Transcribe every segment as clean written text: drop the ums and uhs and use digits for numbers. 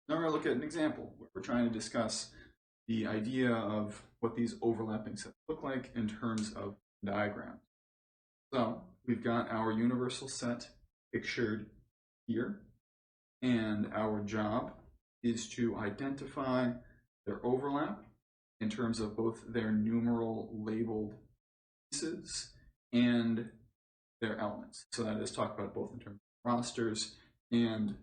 Now we're going to look at an example where we're trying to discuss the idea of what these overlapping sets look like in terms of diagrams. So we've got our universal set pictured here, and our job is to identify their overlap in terms of both their numeral labeled pieces and their elements. So that is talked about both in terms of rosters and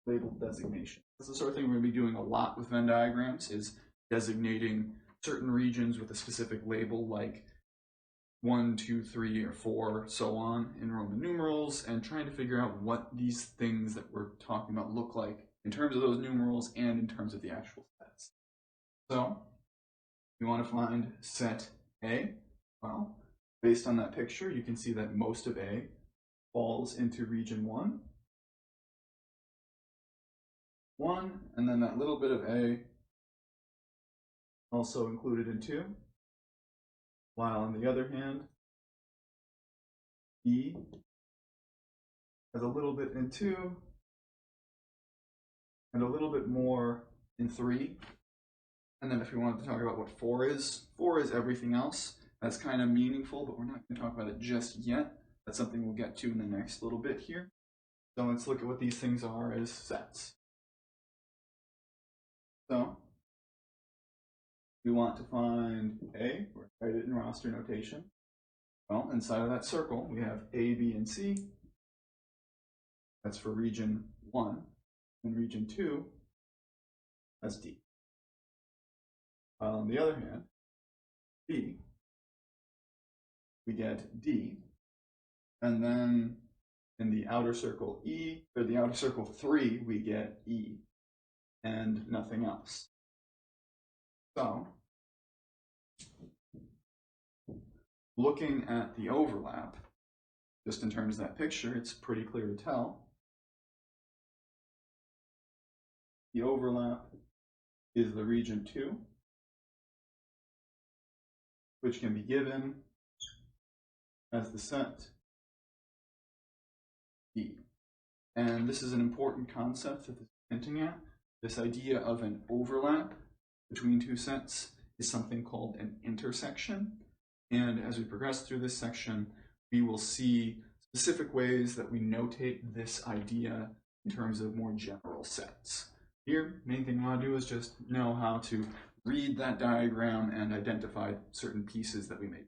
labeled designation. That's the sort of thing we're going to be doing a lot with Venn diagrams, is designating certain regions with a specific label, like 1, 2, 3, or 4, so on, in Roman numerals, and trying to figure out what these things that we're talking about look like in terms of those numerals and in terms of the actual sets. So we want to find set A. Well, based on that picture, you can see that most of A falls into region 1, and then that little bit of A also included in 2, while on the other hand, B has a little bit in 2 and a little bit more in 3. And then if we wanted to talk about what 4 is everything else. That's kind of meaningful, but we're not going to talk about it just yet. That's something we'll get to in the next little bit here. So let's look at what these things are as sets. So we want to find A, we're going to write it in roster notation. Well, inside of that circle, we have A, B, and C. That's for region 1. And region 2, that's D. While on the other hand, B, we get D. And then in the outer circle E, or the outer circle 3, we get E. And nothing else. So, looking at the overlap, just in terms of that picture, it's pretty clear to tell. The overlap is the region 2, which can be given as the set E. And this is an important concept that this is hinting at. This idea of an overlap between two sets is something called an intersection. And as we progress through this section, we will see specific ways that we notate this idea in terms of more general sets. Here, main thing we want to do is just know how to read that diagram and identify certain pieces that we may